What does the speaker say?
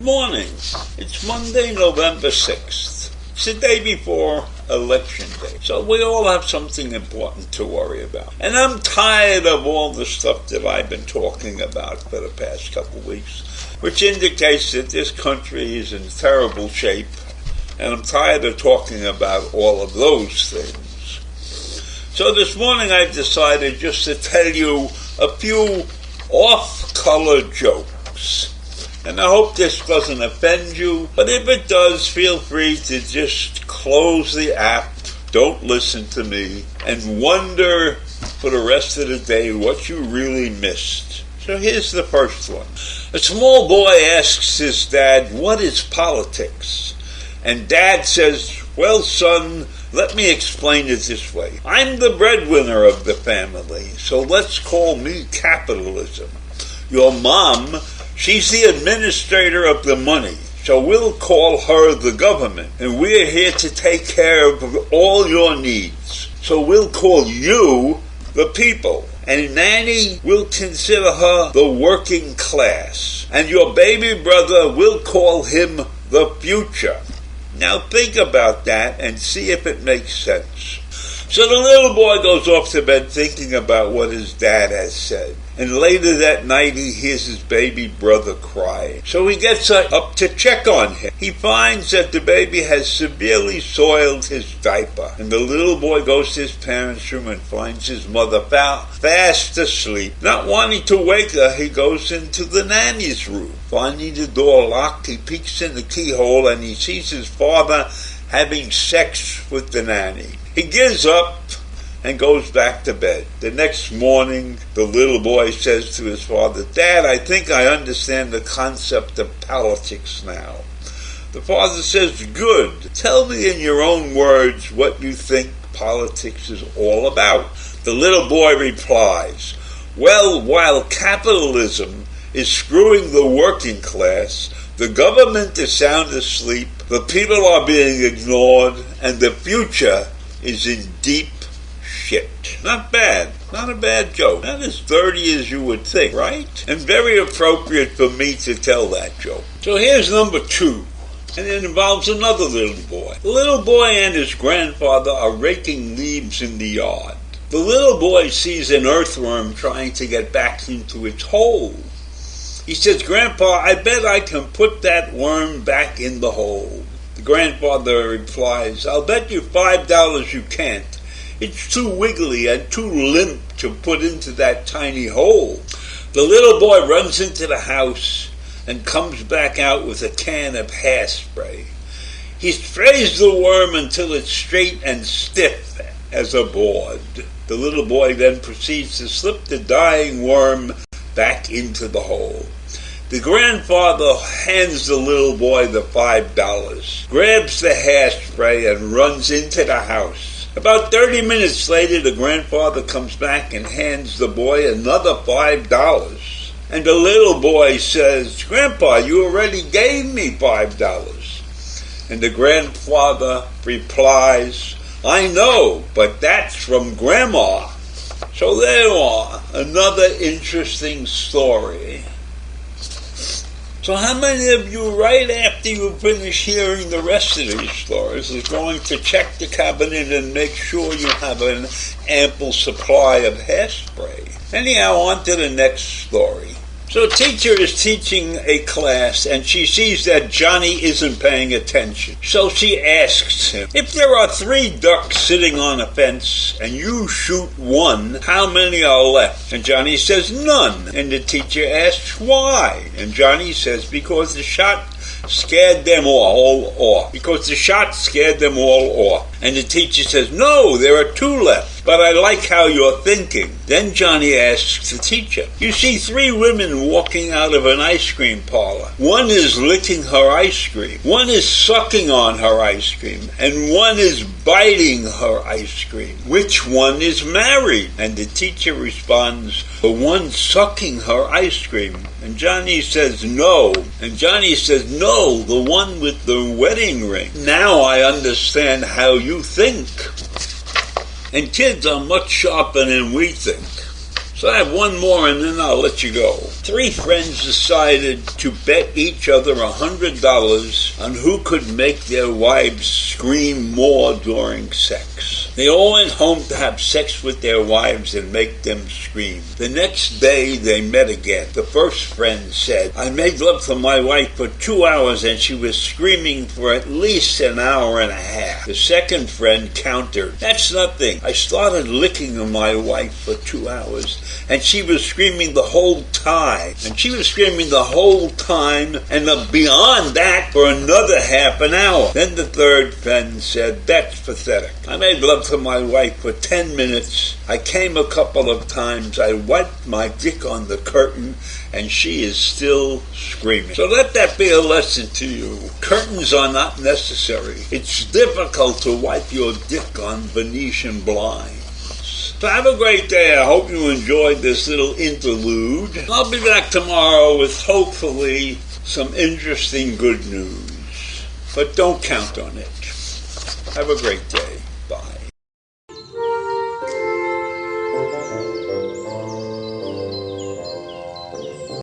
Morning. It's Monday, November 6th. It's the day before Election Day. So we all have something important to worry about. And I'm tired of all the stuff that I've been talking about for the past couple of weeks, which indicates that this country is in terrible shape. And I'm tired of talking about all of those things. So this morning I've decided just to tell you a few off-color jokes. And I hope this doesn't offend you, but if it does, feel free to just close the app, don't listen to me, and wonder for the rest of the day what you really missed. So here's the first one. A small boy asks his dad, "What is politics?" And Dad says, "Well, son, let me explain it this way. I'm the breadwinner of the family, so let's call me capitalism. Your mom, she's the administrator of the money, so we'll call her the government, and we're here to take care of all your needs. So we'll call you the people, and Nanny will consider her the working class, and your baby brother will call him the future." Now think about that and see if it makes sense. So the little boy goes off to bed thinking about what his dad has said. And later that night he hears his baby brother crying. So he gets up to check on him. He finds that the baby has severely soiled his diaper. And the little boy goes to his parents' room and finds his mother fast asleep. Not wanting to wake her, he goes into the nanny's room. Finding the door locked, he peeks in the keyhole and he sees his father having sex with the nanny. He gives up and goes back to bed. The next morning, the little boy says to his father, "Dad, I think I understand the concept of politics now." The father says, "Good. Tell me in your own words what you think politics is all about." The little boy replies, "Well, while capitalism is screwing the working class, the government is sound asleep, the people are being ignored, and the future is in deep shit." Not bad. Not a bad joke. Not as dirty as you would think, right? And very appropriate for me to tell that joke. So here's number 2. And it involves another little boy. The little boy and his grandfather are raking leaves in the yard. The little boy sees an earthworm trying to get back into its hole. He says, "Grandpa, I bet I can put that worm back in the hole." The grandfather replies, "I'll bet you $5 you can't. It's too wiggly and too limp to put into that tiny hole." The little boy runs into the house and comes back out with a can of hairspray. He sprays the worm until it's straight and stiff as a board. The little boy then proceeds to slip the dying worm back into the hole. The grandfather hands the little boy the $5, grabs the hairspray, and runs into the house. About 30 minutes later, the grandfather comes back and hands the boy another $5. And the little boy says, "Grandpa, you already gave me $5. And the grandfather replies, "I know, but that's from Grandma." So there you are, another interesting story. So how many of you, right after you finish hearing the rest of these stories, is going to check the cabinet and make sure you have an ample supply of hairspray? Anyhow, on to the next story. So a teacher is teaching a class and she sees that Johnny isn't paying attention. So she asks him, "If there are 3 ducks sitting on a fence and you shoot one, how many are left?" And Johnny says, "None." And the teacher asks, "Why?" And Johnny says, because the shot scared them all off. And the teacher says, "No, there are 2 left." but I like how you're thinking. Then Johnny asks the teacher, you see 3 women walking out of an ice cream parlor. One is licking her ice cream, one is sucking on her ice cream, and one is biting her ice cream. Which one is married? And the teacher responds, the one sucking her ice cream. And Johnny says, no. And Johnny says, no, the one with the wedding ring. Now I understand how you think. And kids are much sharper than we think. So I have one more and then I'll let you go. 3 friends decided to bet each other $100 on who could make their wives scream more during sex. They all went home to have sex with their wives and make them scream. The next day they met again. The first friend said, I made love to my wife for 2 hours and she was screaming for at least an hour and a half. The second friend countered, that's nothing. I started licking my wife for 2 hours. And she was screaming the whole time. And she was screaming the whole time and beyond that for another half an hour. Then the third friend said, that's pathetic. I made love to my wife for 10 minutes. I came a couple of times. I wiped my dick on the curtain and she is still screaming. So let that be a lesson to you. Curtains are not necessary. It's difficult to wipe your dick on Venetian blinds. So have a great day. I hope you enjoyed this little interlude. I'll be back tomorrow with hopefully some interesting good news. But don't count on it. Have a great day.